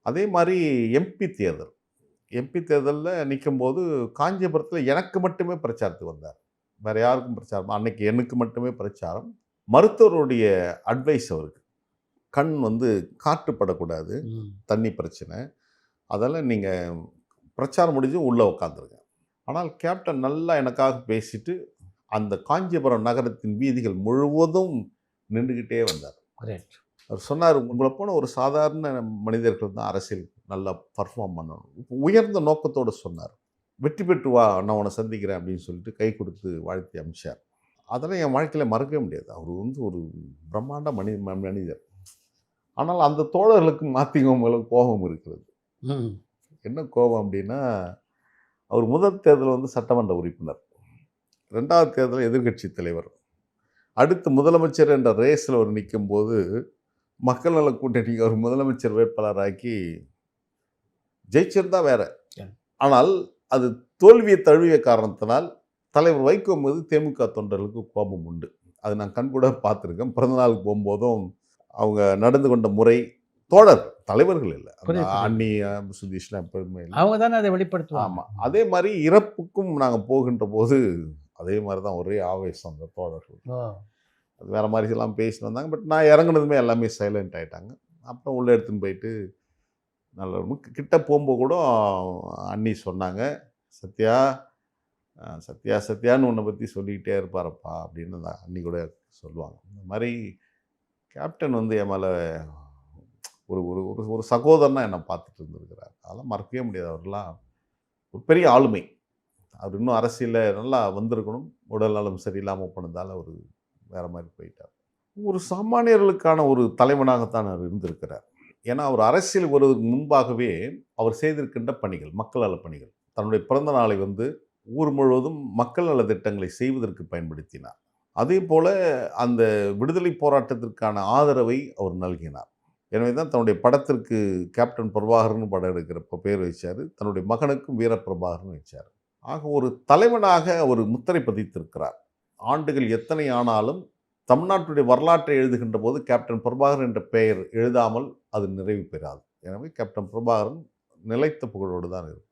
அதே மாரி எம்பி தேர்தல். எம்பி தேர்தல்ல நிக்கும்போது காஞ்சிபுரத்தில எனக்கு மட்டுமே பிரச்சாரத்துக்கு வந்தார். வேற யாருக்கும் பிரச்சாரம் அன்னைக்கு எனக்கு மட்டுமே பிரச்சாரம். மருத்துவருடைய அட்வைஸ் அவருக்கு. கண் வந்து காற்று படக்கூடாது. ம். தண்ணி பிரச்சனை. அதெல்லாம் நீங்க பிரச்சாரம் முடிஞ்சு உள்ள உட்காந்துருங்க. ஆனால் கேப்டன் நல்லா எனக்காக பேசிட்டு, அந்த காஞ்சிபுரம் நகரத்தின் வீதிகள் முழுவதும் நின்னுகிட்டே வந்தார். கிரேட். அவர் சொன்னாரு, "உங்கள போல ஒரு சாதாரண மனிதர்கள் தான் அரசியல் நல்லா பெர்ஃபார்ம் பண்ணணும்." உயர்ந்த நோக்கத்தோட சொன்னார். "வெற்றி பெற்று வா, நான் உன்ன சந்திக்கிறேன்." அப்படின்னு சொல்லிட்டு கை கொடுத்து வாழ்த்தி அனுப்பிச்சார். அதெல்லாம் என் வாழ்க்கையில மறக்கவே முடியாது. அவர் வந்து ஒரு பிரம்மாண்ட மனிதர். ஆனால் அந்த தோழர்களுக்கு மாத்திங்க மேல கோபம் இருக்கிறது. ம். என்ன கோபம் அப்படின்னா, அவர் முதல் தேர்தல் வந்து சட்டமன்ற உறுப்பினர். 2வது தேர்தல் எதிர்க்கட்சி தலைவர். அடுத்து முதலமைச்சர் என்ற ரேஸ்ல அவர் நிக்கும்போது, மக்கள் நல கூட்டணிக்கு அவர் முதலமைச்சர் வேட்பாளராக்கி ஜெயிச்சிருந்தா வேற. ஆனால் அது தோல்வியை தழுவிய காரணத்தினால் தலைவர் வைகோ மீது தேமுதிக தொண்டர்களுக்கு கோபம் உண்டு. அது நான் கண்கூட பார்த்துருக்கேன். பிறந்த நாளுக்கு போகும்போதும் அவங்க நடந்து கொண்ட முறை, தோழர் தலைவர்கள் இல்ல. அந்த புரியுது, புரியுது. அண்ணி, சுதீஷ்லாம் எப்பவுமே இல்ல. அவங்க தானே அதை வெளிப்படுத்துவாங்க. ஆமா. அதே மாரி இறப்புக்கும் நாங்க போகின்ற போது, அதே மாரி தான் ஒரே ஆவேசம் அந்த தோழர்கள். ஓ! அது வேற மாரிலாம் பேசிட்டு வந்தாங்க. பட் நான் இறங்குனதுமே எல்லாமே சைலண்ட் ஆயிட்டாங்க. அப்புறம் உள்ள எடுத்துன்னு போயிட்டு நல்ல கிட்ட போம்போது கூட அண்ணி சொன்னாங்க, "சத்யா, சத்யா சத்யான்னு உன்னை பத்தி சொல்லிக்கிட்டே இருப்பாரப்பா." அப்படின்னு அந்த அண்ணி கூட சொல்லுவாங்க. இந்த மாரி கேப்டன் வந்து என் மேல ஒரு ஒரு ஒரு ஒரு சகோதரனா என்ன பார்த்துட்டு இருந்திருக்கிறார். அதெல்லாம் மறக்கவே முடியாது. அவர்லாம் ஒரு பெரிய ஆளுமை. அவர் இன்னும் அரசியல்ல நல்லா வந்திருக்கணும். உடல் நலம் சரியில்லாம போனதால அவரு வேற மாரி போயிட்டார். ஒரு சாமானியர்களுக்கான ஒரு தலைவனாகத்தான் அவர் இருந்திருக்கிறார். ஏன்னா, அவர் அரசியல் வருவதற்கு முன்பாகவே அவர் செய்திருக்கின்ற பணிகள், மக்கள் நலப் பணிகள். தன்னுடைய பிறந்த நாளை வந்து ஊர் முழுவதும் மக்கள் நல திட்டங்களை செய்வதற்கு பயன்படுத்தினார். அதேபோல அந்த விடுதலை போராட்டத்திற்கான ஆதரவை அவர் நல்கினார். எனவே தான் தன்னுடைய படத்திற்கு கேப்டன் பிரபாகர்ன்னு படம் எடுக்கிறப்ப பேர் வச்சாரு. தன்னுடைய மகனுக்கும் வீரபிரபாகர்ன்னு வச்சாரு. ஆக ஒரு தலைவனாக ஒரு முத்திரை பதித்திருக்கிறார். ஆண்டுகள் எத்தனை ஆனாலும் தமிழ்நாட்டுடைய வரலாற்றை எழுதுகின்ற போது கேப்டன் பிரபாகரன் என்ற பெயர் எழுதாமல் அது நிறைவு பெறாது. எனவே கேப்டன் பிரபாகரன் நிலைத்த புகழோடு தான் இருப்பார்.